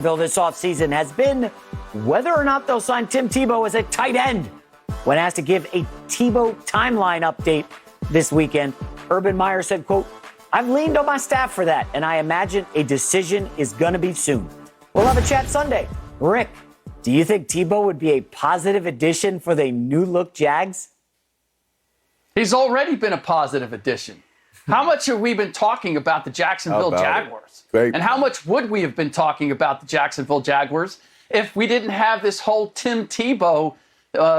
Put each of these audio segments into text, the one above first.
this offseason has been whether or not they'll sign Tim Tebow as a tight end. When asked to give a Tebow timeline update this weekend, Urban Meyer said, quote, "I've leaned on my staff for that, and I imagine a decision is going to be soon." We'll have a chat Sunday. Rick, do you think Tebow would be a positive addition for the new-look Jags? He's already been a positive addition. How much have we been talking about the Jacksonville Jaguars? And how much would we have been talking about the Jacksonville Jaguars if we didn't have this whole Tim Tebow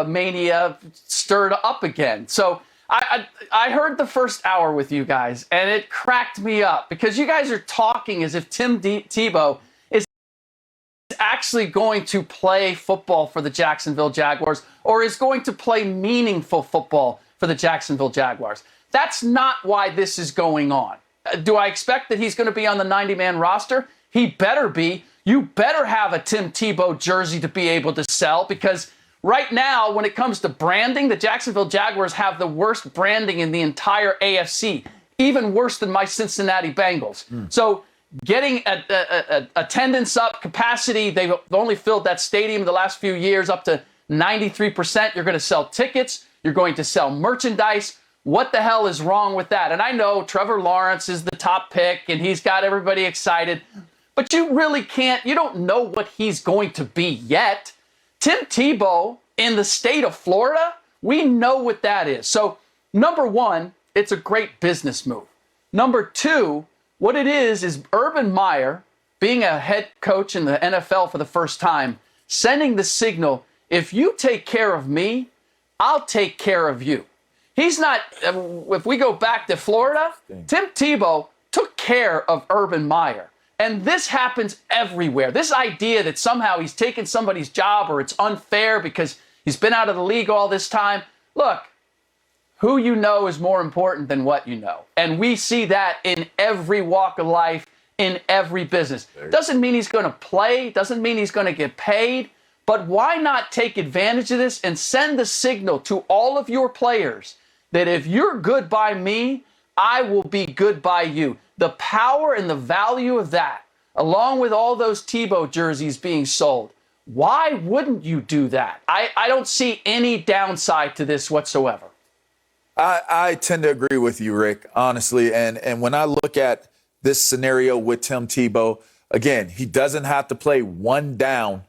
mania stirred up again? So I heard the first hour with you guys, and it cracked me up because you guys are talking as if Tim Tebow is actually going to play football for the Jacksonville Jaguars or is going to play meaningful football for the Jacksonville Jaguars. That's not why this is going on. Do I expect that he's going to be on the 90-man roster? He better be. You better have a Tim Tebow jersey to be able to sell because right now, when it comes to branding, the Jacksonville Jaguars have the worst branding in the entire AFC, even worse than my Cincinnati Bengals. So getting attendance up, capacity, they've only filled that stadium the last few years up to 93%. You're going to sell tickets. You're going to sell merchandise. What the hell is wrong with that? And I know Trevor Lawrence is the top pick and he's got everybody excited, but you really can't, you don't know what he's going to be yet. Tim Tebow in the state of Florida, we know what that is. So number one, it's a great business move. Number two, what it is Urban Meyer, being a head coach in the NFL for the first time, sending the signal, if you take care of me, I'll take care of you. He's not, if we go back to Florida, Tim Tebow took care of Urban Meyer. And this happens everywhere. This idea that somehow he's taken somebody's job or it's unfair because he's been out of the league all this time. Look, who you know is more important than what you know. And we see that in every walk of life, in every business. Doesn't mean he's going to play, doesn't mean he's going to get paid. But why not take advantage of this and send the signal to all of your players that if you're good by me, I will be good by you. The power and the value of that, along with all those Tebow jerseys being sold, why wouldn't you do that? I don't see any downside to this whatsoever. I tend to agree with you, Rick, honestly. And when I look at this scenario with Tim Tebow, again, he doesn't have to play one down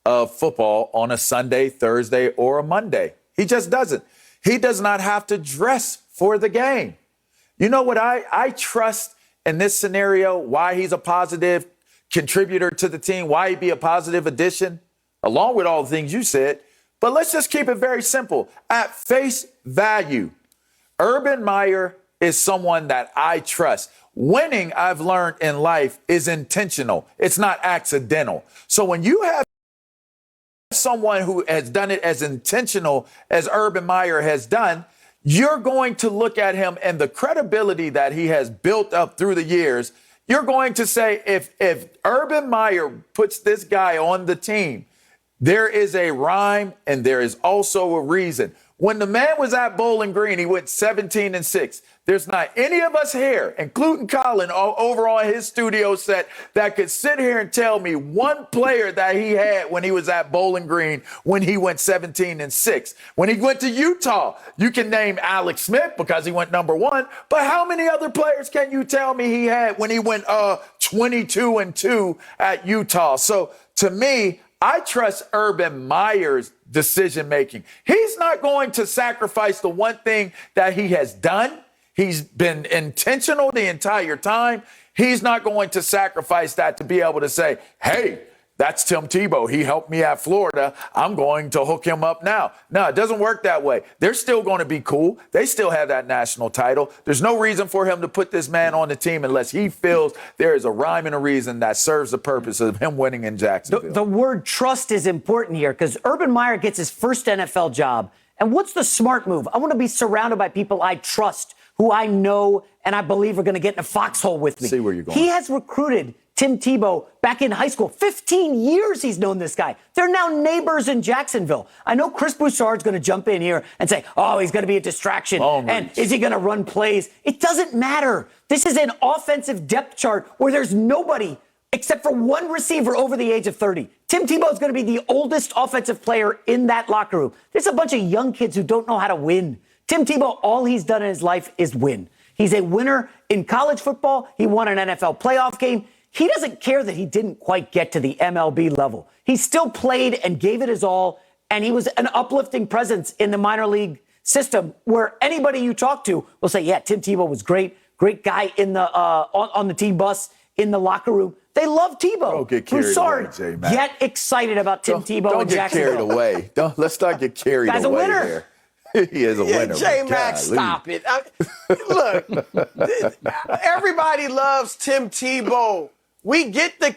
of football on a Sunday, Thursday, or a Monday. He just doesn't. He does not have to dress for the game. You know what I trust in this scenario, why he's a positive contributor to the team, why he'd be a positive addition, along with all the things you said. But let's just keep it very simple. At face value, Urban Meyer is someone that I trust. Winning, I've learned in life, is intentional. It's not accidental. So when you have someone who has done it as intentional as Urban Meyer has done, you're going to look at him and the credibility that he has built up through the years. You're going to say, if Urban Meyer puts this guy on the team, there is a rhyme and there is also a reason. When the man was at Bowling Green, he went 17-6. There's not any of us here, including Colin, over on his studio set, that could sit here and tell me one player that he had when he was at Bowling Green when he went 17-6. When he went to Utah, you can name Alex Smith because he went number one. But how many other players can you tell me he had when he went 22-2 at Utah? So to me, I trust Urban Meyer's decision making. He's not going to sacrifice the one thing that he has done. He's been intentional the entire time. He's not going to sacrifice that to be able to say, hey, that's Tim Tebow. He helped me at Florida. I'm going to hook him up now. No, it doesn't work that way. They're still going to be cool. They still have that national title. There's no reason for him to put this man on the team unless he feels there is a rhyme and a reason that serves the purpose of him winning in Jacksonville. The word trust is important here because Urban Meyer gets his first NFL job. And what's the smart move? I want to be surrounded by people I trust, who I know and I believe are going to get in a foxhole with me. See where you're going. He has recruited Tim Tebow back in high school. 15 years he's known this guy. They're now neighbors in Jacksonville. I know Chris Broussard's going to jump in here and say, oh, he's going to be a distraction. And is he going to run plays? It doesn't matter. This is an offensive depth chart where there's nobody except for one receiver over the age of 30. Tim Tebow is going to be the oldest offensive player in that locker room. There's a bunch of young kids who don't know how to win. Tim Tebow, all he's done in his life is win. He's a winner in college football. He won an NFL playoff game. He doesn't care that he didn't quite get to the MLB level. He still played and gave it his all, and he was an uplifting presence in the minor league system where anybody you talk to will say, yeah, Tim Tebow was great guy in the on the team bus, in the locker room. They love Tebow. Don't get carried away, J-Mac. Get excited about Tim Tebow in Jacksonville. Don't get carried away. Let's not get carried away. Guy's a winner. There. He is a winner. J-Mac, stop it. Look, everybody loves Tim Tebow. We get the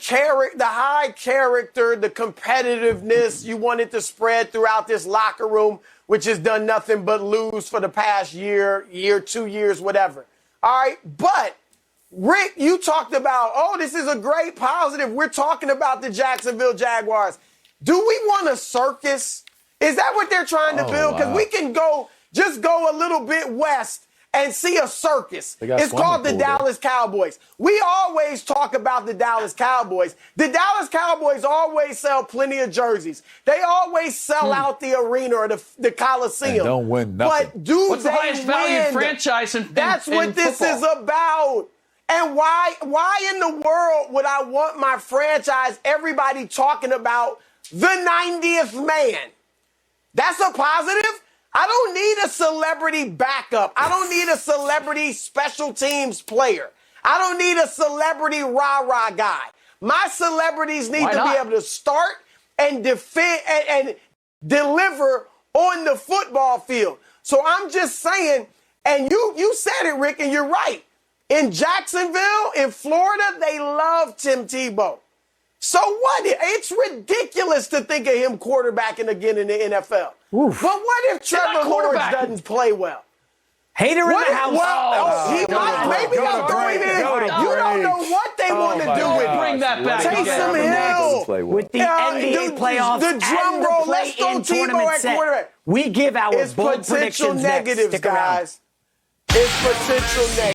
high character, the competitiveness you want it to spread throughout this locker room, which has done nothing but lose for the past year, 2 years, whatever. All right, but Rick, you talked about, this is a great positive. We're talking about the Jacksonville Jaguars. Do we want a circus? Is that what they're trying to build? Because we can go a little bit west and see a circus. It's called the Dallas Cowboys. We always talk about the Dallas Cowboys. The Dallas Cowboys always sell plenty of jerseys. They always sell out the arena or the Coliseum. And don't win nothing. But do What's they the highest win? valued franchise in That's what this football? is about. And why in the world would I want my franchise, everybody talking about the 90th man? That's a positive. I don't need a celebrity backup. I don't need a celebrity special teams player. I don't need a celebrity rah-rah guy. My celebrities need to be able to start and defend and deliver on the football field. So I'm just saying, and you said it, Rick, and you're right. In Jacksonville, in Florida, they love Tim Tebow. So what? It's ridiculous to think of him quarterbacking again in the NFL. Oof. But what if Trevor Lawrence doesn't play well? Hater in the house. He might. Maybe I'll throw him in. You don't know what they want to do with him. Bring that back. Taysom Hill. With the NBA playoffs, the drum roll. Let's throw Tebow at quarterback. We give our bold potential predictions negatives, next. Stick around. guys. It's potential negatives.